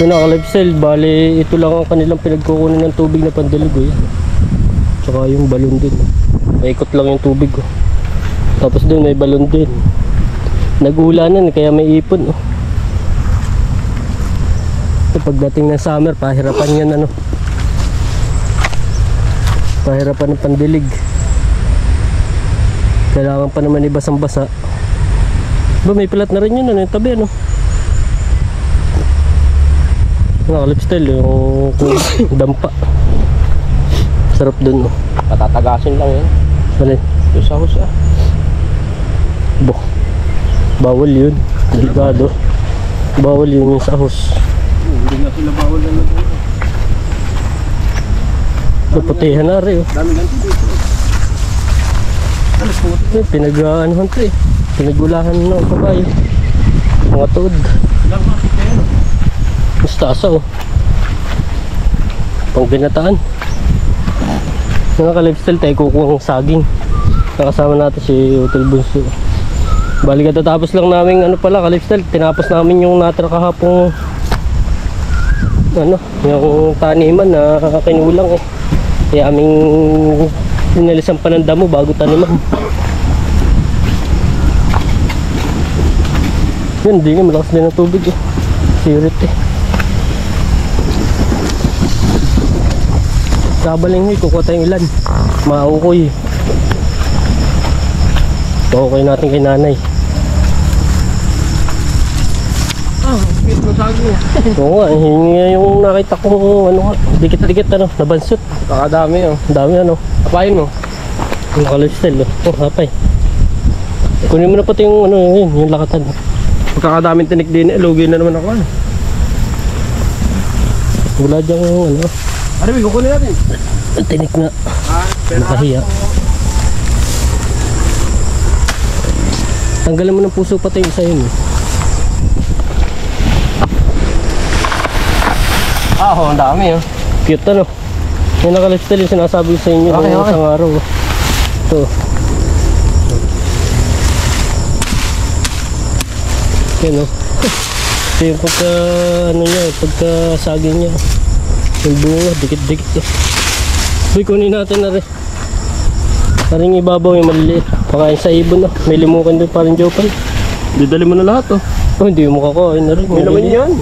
Yung naka-lifestyle, bali ito lang ang kanilang pinagkukunan ng tubig na pandilig eh. Tsaka yung balon din. Maikot lang yung tubig oh. Tapos doon may balon din. Nag-ulanan kaya may ipon oh. Pagdating ng summer, pahirapan yan ano. Pahirapan ng pandilig. Kailangan pa naman ibasang basa. Ba, may pilat na rin yun ano, yung tabi ano. Naka-lifestyle yung dampa. Sarap dun oh. Patatagasin lang yan. Alin? Yung sahos ah. Bo. Bawal yun. Delikado. Bawal yun yung sahos. Hindi nga sila bawal na nag-uwi. Naputihan na rin oh. Dami ganito dito. Alas po. Pinag-aanohan to eh. Pinagulahan ng kabayo. Mga tuod. Ilang mga kayo? Mustasa oh. Pang binataan. Yung naka-lifestyle tayo kukuha ng saging. Nakasama natin si Hotel Bunso. Bali katatapos lang namin ano pala ka-lifestyle. Tinapos namin yung natira kahapong ano, yung taniman na kinulang eh. Kaya aming pinalisan pa ng damo bago taniman. Yan, hindi nga malakas din ang tubig eh. Sirit eh. Kabaling kukuha tayong ilan. Maukoy. Paukoy natin kay nanay. Ah, cute mo saging. Oo nga, hindi yung nakita ko ano nga, dikit-dikit ano, nabansot. Kakadami oh. Dami ano. Apayin mo. Yung kalistel oh. Oh, hapay. Kunin mo na pati yung ano yun, yung lakatan. Pagkakadaming tinik din eh, lugi na naman ako ano. Wala dyan yung ano, Ano, kukunin natin. tinik na Ah, nakahiya. Tanggalan mo ng puso pati yung isa yun. Ah, ang dami oh. Cute ano. Yung nakalifestyle yung sinasabi ko sa inyo Okay, nung okay. isang araw. Ito. Yan o. Ito yung pagka ano niya, pagka saging niya. Yung bunga, dikit-dikit eh. Uy, kunin natin na rin. Paring ibabaw yung maliliit. Pakain sa ibon oh. May limukan doon parang Jopal. Didali mo na lahat oh. Oh, hindi mo kakain na rin. May laman yan.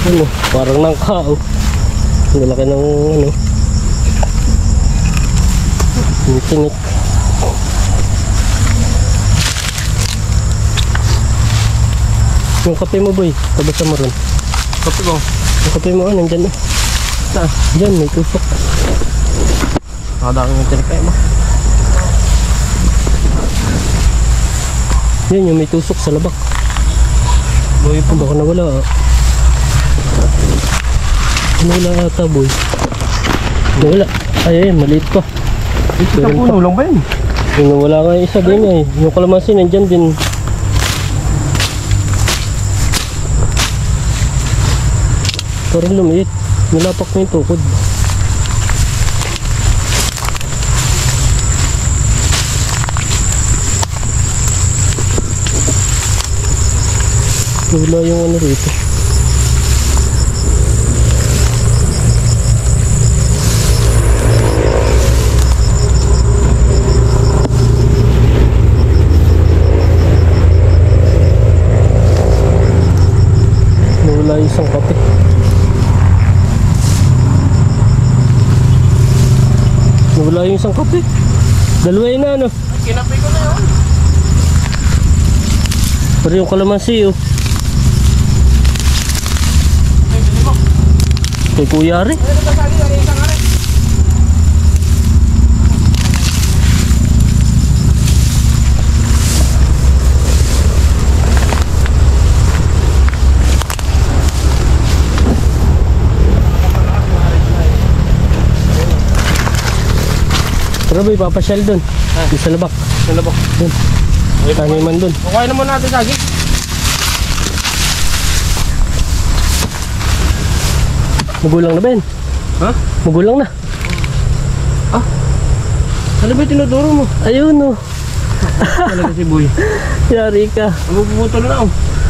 Ano, parang nangka oh. Ang laki ng ano. Yung tinik. Yung kape mo boy, tabasa mo ron. Kapi ko. Yung kape mo nandyan oh. Saan? Diyan, may tusok. Nakadami yung tinik kayo mo. Yan, yung may tusok sa labak. Boy, pa baka nawala ah. Nawala ata boy. Nawala. Ay, maliit pa. Isang puno lang ba yun? Yung nawala nga yung isa din eh. Yung kalamansi nandyan din. Parang lumiit. Nalapak na yung tukod. Wala yung ano rito. Wala yung isang kape. Wala yung isang kape. Dalawa yun na ano. Kinapay ko na yun. Pero yung kalamansi oh. Kay Kuya Ari. Pero ba ipapasyal dun? Yung sa labak. Sa labak. Dun. Taniman dun. Kukuha naman natin saging. Magulang na ba yun? Ha? Magulang na. Ano ba yung tinuturo mo? Ayun oh. Talaga si Boy. Yari ka. Mabubuto na ako.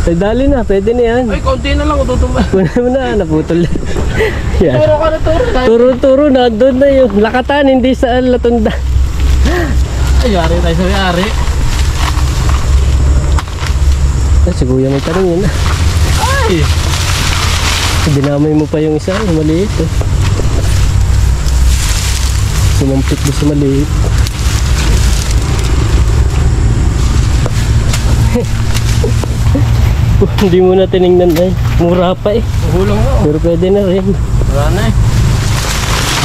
Ay, dali na, pwede na yan. Ay, konti na lang, ututumba. Wala mo na, naputol. Yan. Turo ka na, turo. Turo-turo na, doon na yung lakatan, hindi sa latunda. Ay, yari tayo sa yari. Ay, si kuya may tanong yun. Ay! Dinamay mo pa yung isa, yung maliit. Eh. Sumampit mo sa maliit. Hindi mo na tinignan ay. Mura pa eh. Hulong na. Pero pwede na rin. Wala na eh.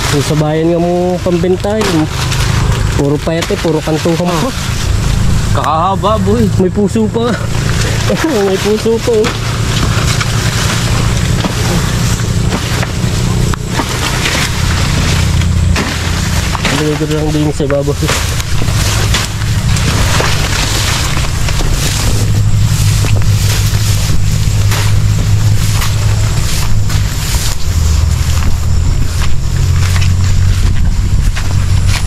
Kung sa bayan nga mo pambentahin. Puro payat eh, puro kantuhan mo. Kakahaba, boy. May puso pa. May puso pa oh. Dito lang din sa babaw.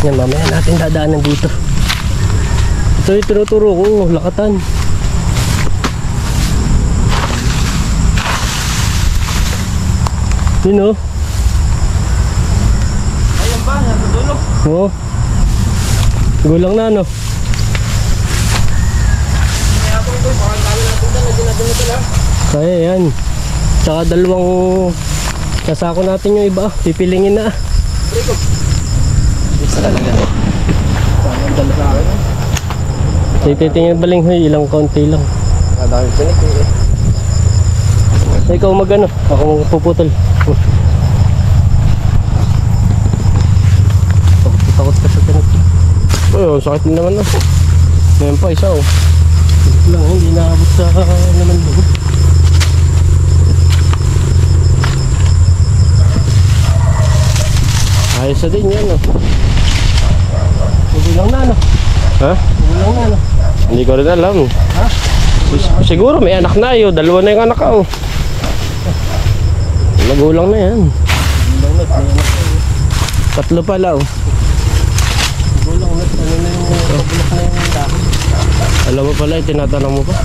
Yan, mamaya natin dadaanan dito. Ito yung tinuturo ko, lakatan. Yun o. Ayan ba? Nasa dulo. Oo. Gulang na no. Kaya ako ito, baka ang dami natin dyan. Nadin ito lang. Kaya yan. Tsaka dalawang kasako natin yung iba. Pipilingin na. Rico. Isa talaga. Parang dala sa akin. Titingin baling huy, ilang konti lang. Madami pinik eh. Ikaw magano, ako magpuputol. Takot ka sa tinik. Oh, sakit na naman na. Ngayon pa, isa oh. Ito lang, hindi naabot sa naman loob. Ayos na din yan oh. Gulang na no. Ha? Gulang na no. Hindi ko rin alam. Ha? Siguro may anak na yun. Dalawa na yung anak ka oh. Magulang na yan. Gulang na. Tatlo pala oh. Gulang na. Ano na yung pabulok na yung dahon. Alam mo pala, tinatanong mo pa.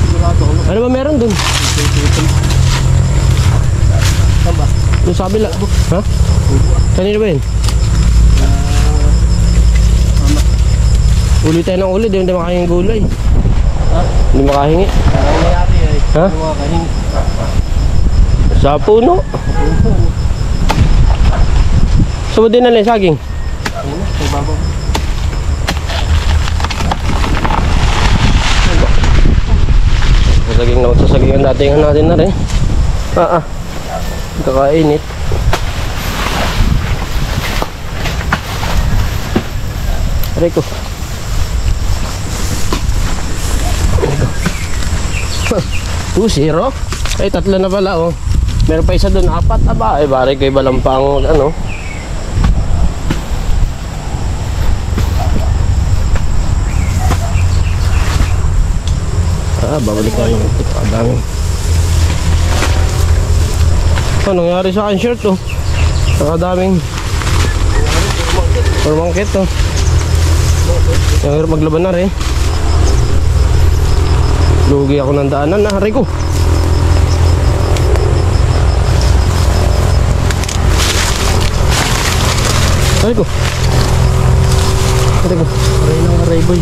Sigurado ako. Ano ba meron dun? Saan ba? Yung sabi lang. Ha? Kanina ba yun? Uli tayo ng uli, di hindi makahingi gulay. Ha? Hindi makahingi. Parang nangyari eh. Ha? Yung mga kahingi. Sa puno. So din na lang saging. Ayun na, sa babaw. Sasaging na magsasaging ang datingan natin na rin. Kakainit. Rico. Zero? Ay, tatlo na pala oh. Meron pa isa doon, apat. Aba, ay bari kay balampang ano. Babalik tayo. Kadami. Ano nangyari sa akin shirt oh? Nakadaming purmangkit oh. Yung hirap maglaban na rin. Lugi ako ng daanan na, Rico. Rico. Rico. Aray lang aray boy.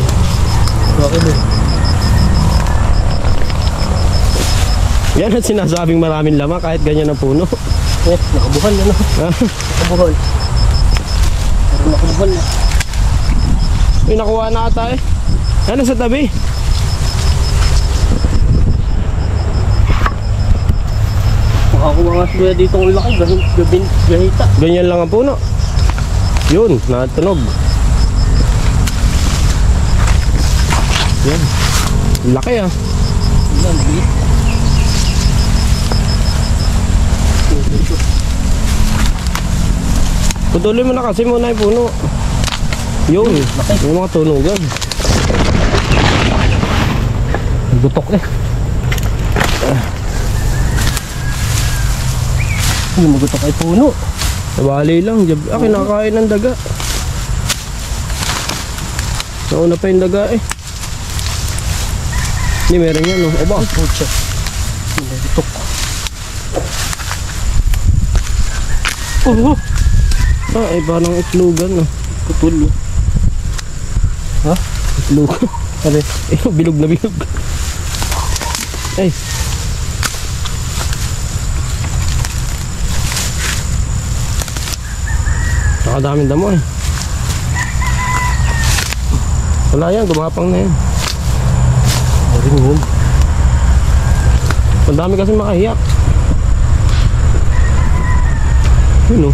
Bakit boy? Yan ang sinasabing maraming laman kahit ganyan ang puno. Eh, nakabuhal na no. Nakabuhal. Parang nakabuhal na. May nakuha na ata eh. Ano sa tabi? Makakuha nga siguro dito ang laki. Gahita. Ganyan lang ang puno. Yun, natunog. Yan. Laki ah. Yan, biit. Tutuloy mo na kasi muna yung puno. Yun, yung mga tunugan. Gutok eh. Yung magutok ay puno. Nabali lang, kinakain ng daga. Nauna pa yung daga eh. Hindi, meron yan, no? Aba, putya. Tok. Ah, parang itlogan, no? Putulo. Ha? Itlogan. Ano? Bilog na bilog. Ay. Nakadaming damo eh. Wala yan, gumapang na yan. Ringon. Ang dami kasi makahiyak. Yun o.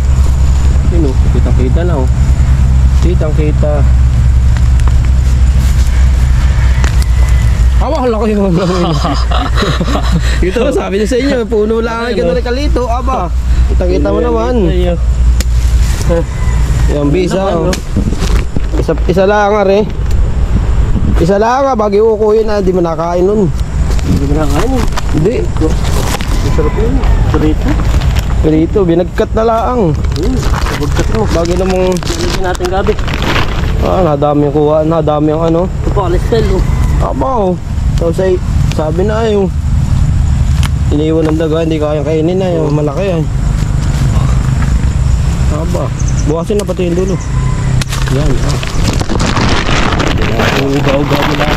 Yun o, kitang-kita na o. Kitang-kita. Hala ko yung ito sabi niya sa inyo, puno lang ay gano'n kalito. Aba, kitang-kita mo naman. Yan, bisa o. Isa lang nga rin. Isa lang nga, bagi ukuyin na, di mo nakain nun. Hindi mo nakain eh. Hindi. Masarap yun. Prito. Prito, binagkat na lang. Sabagkat mo. Bagi namang... Nalagyan natin gabi. Ah, nadami yung kuha, nadami yung ano. Ito pa, alistel o. Aba o. Tapos ay, sabi na ay, iniwan ng daga, hindi kayang kainin na, yung malaki ay. Aba, bukasin na pati yung dulo. Yan, ah. Uga-uga mo lang.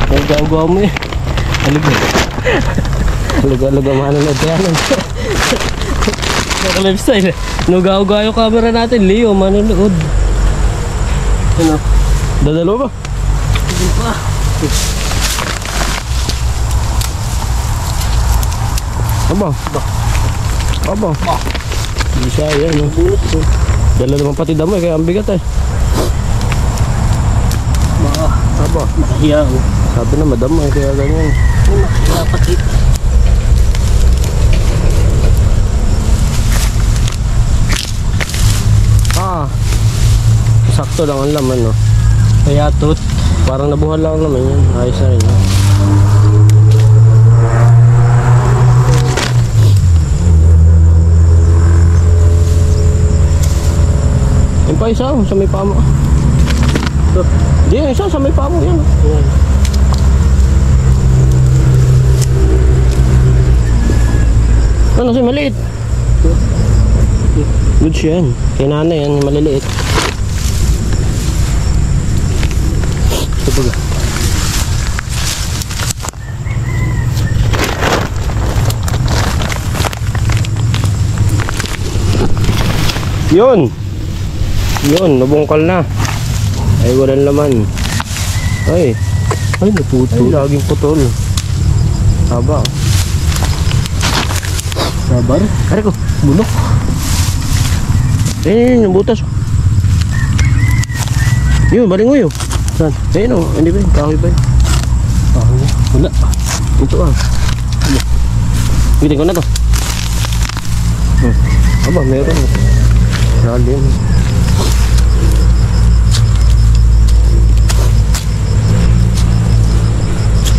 Uga-uga mo eh. Haliga. Haliga-haliga mananood yan. Naka-lifestyle eh. Nuga-uga yung camera natin. Leo, manonood. Ano? Dadalo ba? Hindi pa. Aba. Aba. Hindi siya yan. Dala naman pati damo eh, kaya ang bigat eh. Aba. Nakahiya o. Sabi na madamo eh, kaya ganyan. Nakahiya pati. Ah. Sakto lang ang laman no. Kaya tot. Parang nabuhan lang naman yan. Ayos na rin yan. Yung pa isa sa may pamo. Hindi, yung isa sa may pamo yan. Ano si maliit? Good siya yan. Kaya nanay yan, maliliit. Ito ba? Yun! Yun, nabungkal na. Ay, walang laman. Ay, naputol. Ay, laging putol. Haba. Sabar. Kari ko, bulok. Ayun, yung butas. Yun, balingoy yun. Saan? Ayun o, hindi ba yun? Kahoy ba yun? Kahoy. Wala. Ito ah. Bitin ko na to. Aba, meron. Lalim.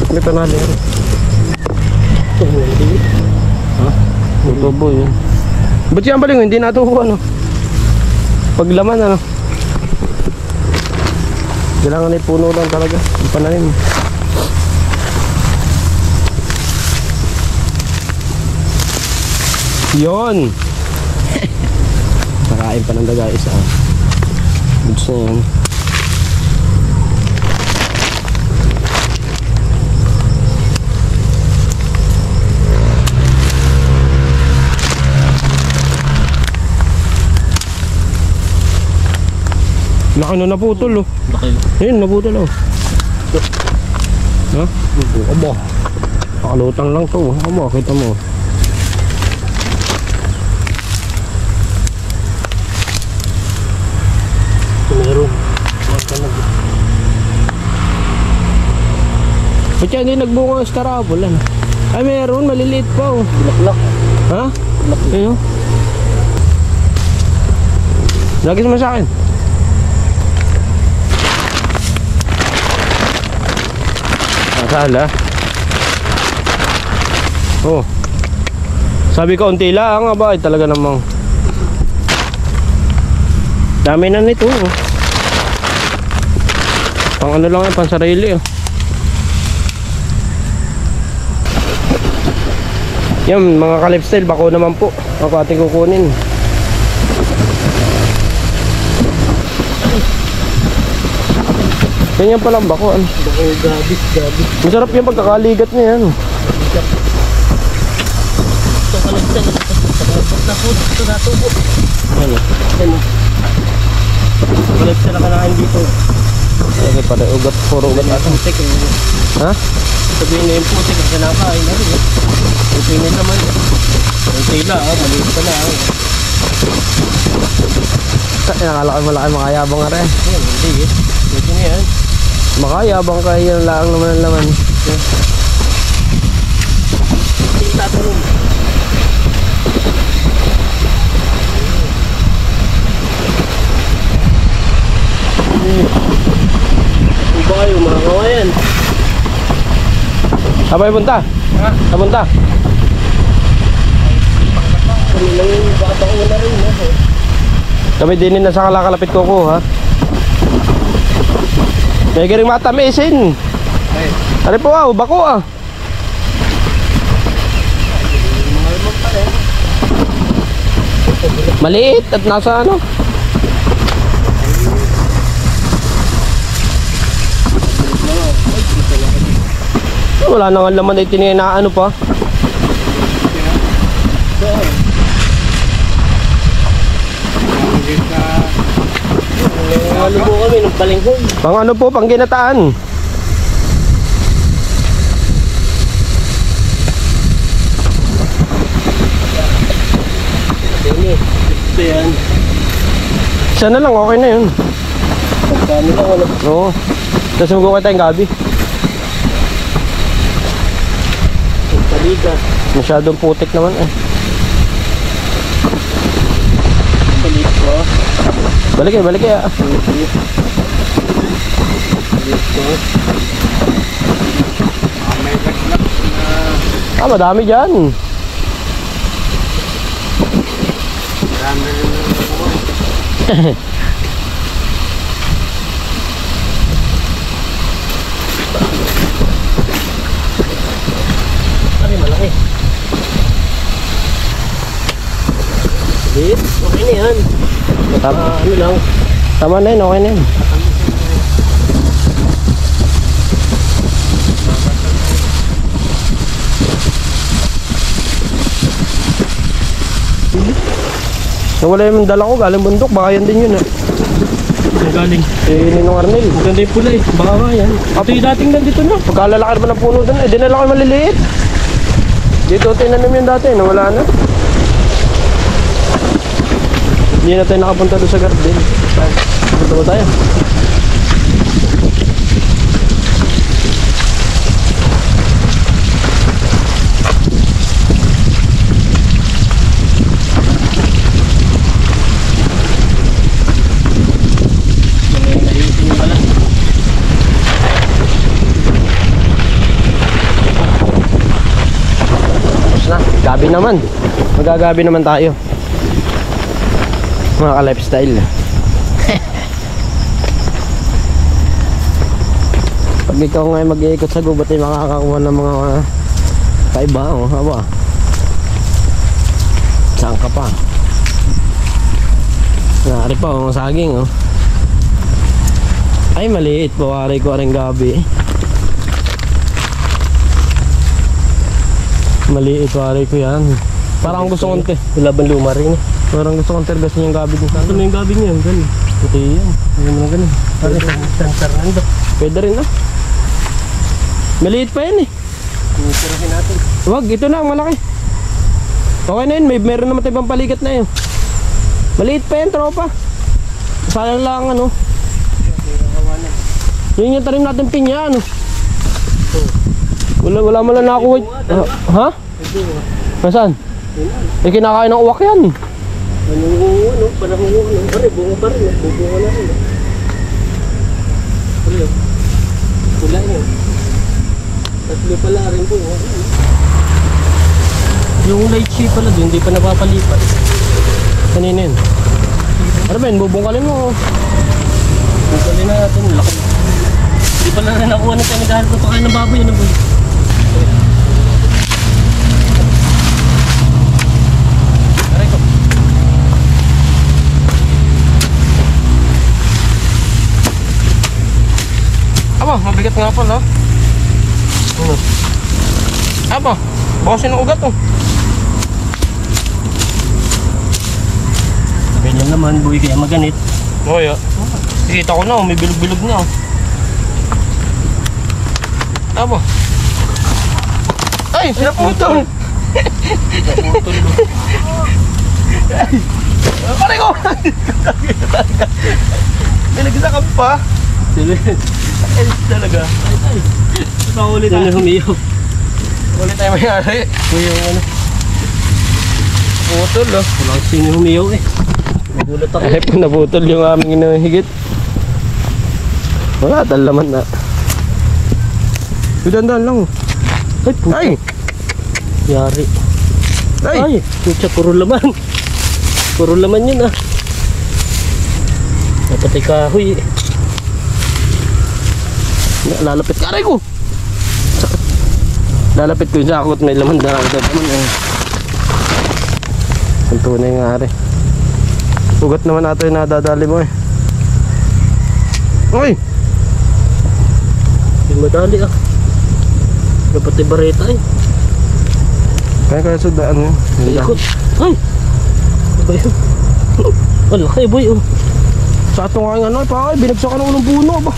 May panali yan. Ha? Tutubo yun. Ba't yan baling? Hindi natuho ano? Paglaman ano? Kailangan ay puno lang talaga. Ang pananim. Yun! Nakain pa ng daga isa. Goods na yan. Laki na naputol oh. Laki. Ayun, naputol oh. Ha? Aba. Pakalutang lang to. Aba, kita mo. Meron. Ba't yan hindi nagbunga ang star apple? Ano? Ay meron, maliliit pa oh. Laklak. Ha? Ayun. Lagi naman sa akin. Sala. Oh. Sabi ko unti lang ba, ay talaga namang dami na nito. Oh. Pang ano lang yan, pang sarili. Oh. Yan, mga ka-lifestyle, bako naman po. Ako ating kukunin. Ganyan palang bako. Ano? Bako gabis. Masarap yung pagkakaligat niya yan. Ito kalagsan. Ito natubo. Ano? Ano? Kalagsan na kanain dito. Okay, pala ugat, puro ugat Yung ato. putik. Ha? Sabihin na yung putik. Kasi nakain na rin. Ito yun naman. Ang tila, maliit pa na. Nakala ko malaki makayabang nga rin. Ayan, hindi eh. Ito na yan. Makayabang ka, yun lang naman ang laman. Hindi tatanong. Iba kayo mga kawayan. Abay, punta? Ha? Punta? Kami lang yung bata ko na rin. Kami din na sa kalakalapit ko ha. May garing matamisin. Ano po bako ah. Maliit at nasa ano? Wala nang laman ay tininaano pa. Ano po kami ng balinghoy. Pang ano po, pang ginataan. Ito yan. Isa na lang, okay na yun. Kami lang wala. Oo. Tapos magkukay tayong gabi. Paliga. Masyadong putik naman eh. Palit ko. Balik eh. Palit ko. Madami dyan. Ay, malaki. Palit. Okay na yan. Tama. Ano lang. Tama na yun, okay na yun. Nawala yung dala ko, galing bundok, baka yan din yun eh. Ang galing. Ninong Arnel. Maganda yung pula eh. Baka nga yan. Ito yung dating nandito na. Pagkalalaki naman ang puno doon, eh dinala ko yung maliliit. Dito tinanim yun dati, nawala na. Hindi na tayo nakapunta doon sa garden. Punta ba tayo? Ayusin yung pala. Tapos na, gabi naman. Magagabi naman tayo. Mga ka-lifestyle. Pag ikaw ngayon mag-iikot sa gubat ay makakakuha ng mga kaiba. Haba. Saan ka pa? Nari pa ang saging Ay maliit, bawari ko rin gabi. Maliit, wari ko yan. Parang gusto kong Wala bang luma rin eh. parang gusto kong tergasin yung gabi din sana. Ito na yung gabi niya. Ganun. Puti yan. Hindi mo na ganun. Sansar nando. Pwede rin Maliit pa yan eh. Tinitirahin natin. Wag, ito na ang malaki. Okay na yun, meron naman tayong pampalikat na yun. Maliit pa yan, tropa. Sayang lang Yun yung tanim natin pinya Wala mo lang nakuha. Ha? Nasaan? Eh kinakain ng uwak yan. Panahon pare, bunga pa rin. Bunga na rin. Wala yun. Tatlo pala rin po. Yung light shade pala doon, hindi pa napapalipat. Kanina yun. Ano ba yun, bubungkalin mo. Bukali na natin, laki. Hindi pala na nakuha na tayo naghahanap ng pakain ng baboy. Ano ba yun? Aba, mabigat nga pala. Ano? Aba, bawasin ang ugat oh. Ganyan naman, boy, kaya maganit. Oh, yeah. Kita ko na, oh, may bilog-bilog na oh. Aba. Ay, naputol. Naputol. Pare ko! Pinagsakan pa. Ay, talaga. Ay, Paulit na humiyaw. ulit tayo mayari. Boy, yung ano, Putol oh. wala kasi sino humiyaw eh. Nagulat ako. Ay, naputol yung aming inahigit. Wala, talaman na. Dandan lang. Ay, puta. Ay! Yari. Ay! Ay, pucha, puro laman. Puro laman yun ah. Napatay kahoy eh. Lalapit ka. Aray ko! Sakit. Lalapit ko yung sakot. May laman na naman eh. Ang tunay nga ari. Ugat naman natin yung nadadali mo eh. Uy! Yung madali ah. Napatay bareta eh. Kaya sudaan mo. Ikot. Ay! Ano ba yun? Wala kayo boy oh. Sa ato nga yung ano, pa, binagsakan ng unang puno ba?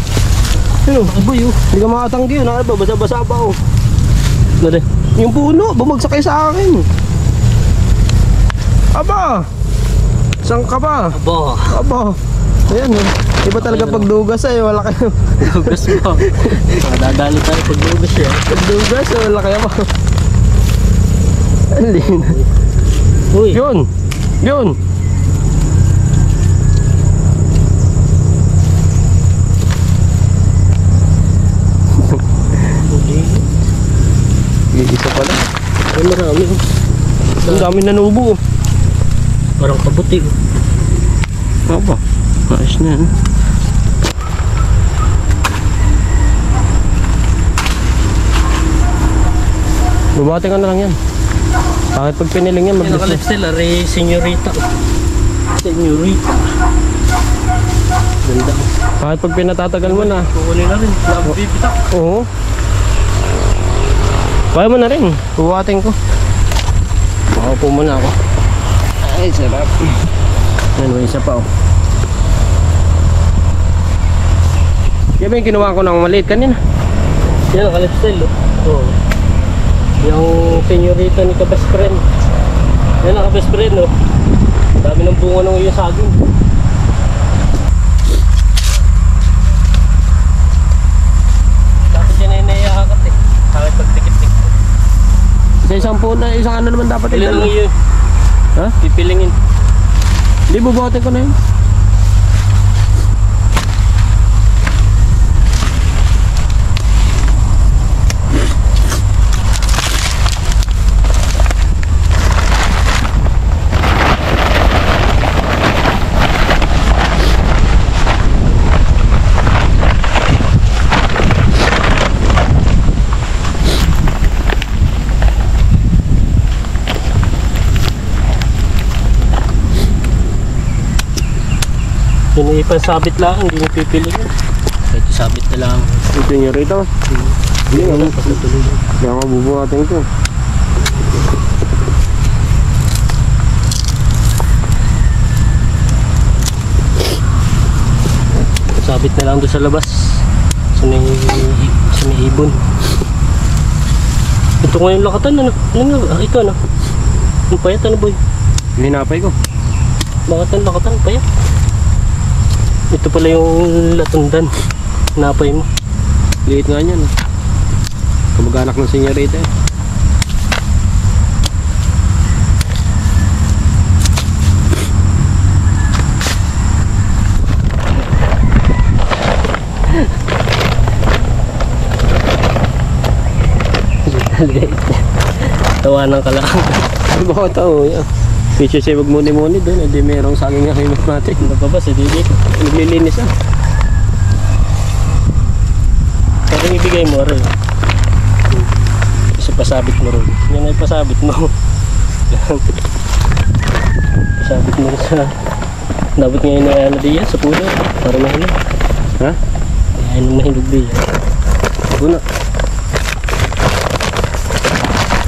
Yun Ay boy oh. hindi ka makatanggi yun. Ano ba? Basa-basa pa oh. Dali. Yung puno, bumagsak kayo sa akin. Aba! Saan ka ba? Aba. Aba! Ayan eh. Iba talaga pagdugas eh. Wala kayo. Dugas mo. Madadali tayo pag dugas eh. Pagdugas eh. Wala kayo ba? Alin. Uy. Yun! Yun! Isa pala. Ay marami oh. Ang dami nanubo. Parang kabuti oh. Aba, ayos na yan. Bumati ka na lang yan. Bakit pag piniling yan, Yung mabilis na. nakalipsel are senyorita. Senyorita. Ganda oh. Bakit pag pinatatagal mo na. Kukunin na rin. Nabibitak. Oo. Kaya mo na rin. Buwating ko. Makaupo muna ako. Ay, sarap. Yan, may isa pa oh. Yan ba yung kinuha ko ng maliit kanina? Yan nakalipsel oh. Oh. Yung senyorita ni ka-best friend. Yan ang ka-best friend oh. Dami ng bunga ng iyong saging. Dapat yan ay naiyahakat eh. Bakit pagdikit-dikit. Sa isang puno, isang ano naman dapat Ilan idala. lang yun? Ha? Pipilingin. Hindi, bubuhatin ko na yun. Yun ay ipasabit lang, hindi nyo pipilingin. Kahit isabit na lang. Ito nyo rito. Hindi nga lang, patuloy. Hindi ako bubuhatin ko. Sabit na lang doon sa labas. Sa may ibon. Ito nga yung lakatan, ano? Ano nga? Ito, ano? Yung payat, ano boy? Hinapay ko. Lakatan, payat. Ito pala yung latundan. Napay mo. Liit nga niyan. Kamag-anak ng senyorita eh. Tawanan ka lang. Bakit ako? Picture siya magmuni-muni doon. Hindi merong saging nga kayo natin. Ano pa ba si Didi? Naglilinis ah. Parang ibigay mo rin. Kasi pasabit mo rin. Yan ay pasabit mo. Pasabit mo rin sa... Dapat ngayon na ano diyan sa puno. Para mahinog. Ha? Ayaw nang mahinog diyan. Puno.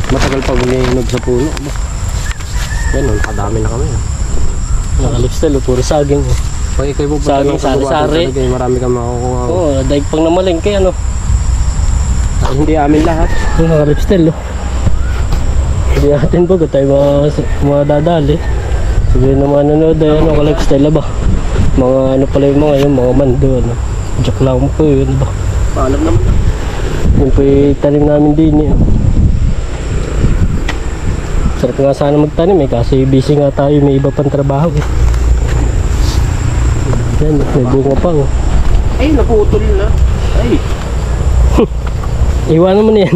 Matagal pa gumiinog sa puno. Yan, nakadami na kami. Naka-lifestyle, puro saging. Pag ikaw pupunta Saging, ng Kabubato, sari-sari. talaga, marami kang makukuha. Oo, daig pang namalengke, ano. Hindi amin lahat. Naka-lifestyle, oh. Hindi natin po, tayo madadali. Sabihin naman nanonood ay ano, ka-lifestyle ba? Mga ano pala yung mga yung mga mando, ano. Joke lang po yun ba? Paalam naman. Yun po yung tanim namin din eh. Sarap nga sana magtanim eh, kasi busy nga tayo, may iba pang trabaho eh. Yan, may bunga pa oh. Ay, naputol na. Ay. Iwanan mo na yan,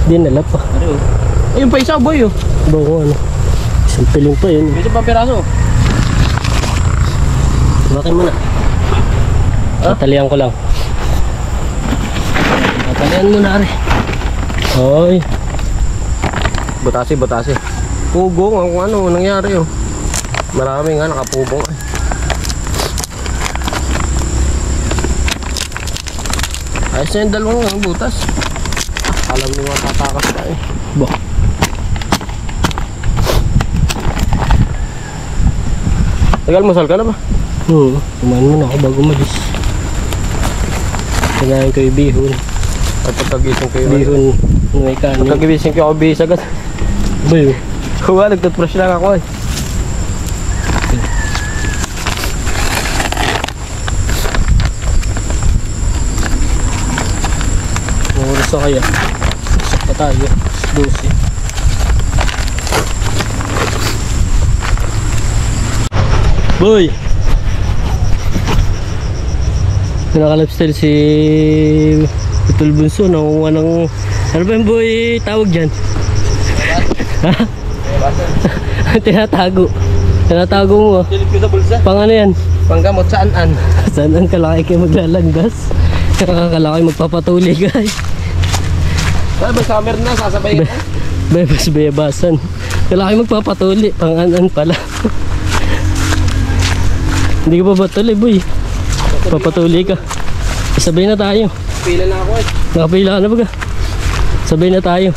di nalap pa. Ano? Ayun pa isa, boy oh. Bunga ano. Isang piling pa yun. Isa pa piraso. Bakit mo na? Tatalian ko lang. Tatalian mo na rin. Hoy. Butasi. Pugong ang kung ano nangyari oh. Marami nga nakapugong. Ayos na yung dalawang butas. Alam mo nga tatakas pa eh. Bah. Tagal masal ka na ba? Kumain mo na ako bago malis. Kailangan ko yung bihon. At pagkagising kayo. Bihon na may kanin. Pagkagising kayo ako bis agad. Boy, Kuha, nagtutbrush lang ako eh. oras na kaya. Isak pa tayo. 12. Boy! Naka-lifestyle si Putol Bunso. Nakuha ng... Ano ba yung boy tawag dyan? Ha? Tinatago mo. Silip ko sa bulsa. Pang ano yan? Panggamot saan-an. Saan ang kalaki kayo maglalanggas? Kalaki magpapatuloy guys. Ba, summer na, sasabay ka. Bebas-bebasan. Kalaki magpapatuloy. Pang-anan pala. Hindi ka pa patuloy boy. Papatuloy ka. Sabay na tayo. Pila na ako eh. Nakapila ka na baga. Sabay na tayo.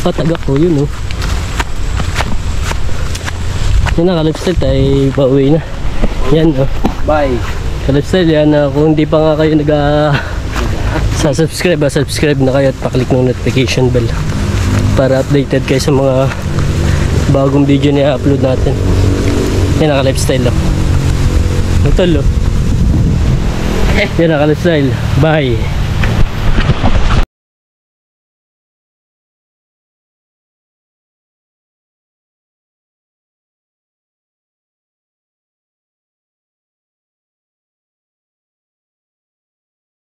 Patagak ko yun oh. Yan na, ka-lifestyle tayo pauwi na. Yan oh. Bye. Ka-lifestyle yan, kung hindi pa nga kayo subscribe na kayo at paklik ng notification bell para updated kayo sa mga bagong video na i-upload natin. Yan na, ka-lifestyle oh. Ito lo. Yan na, ka-lifestyle. Bye.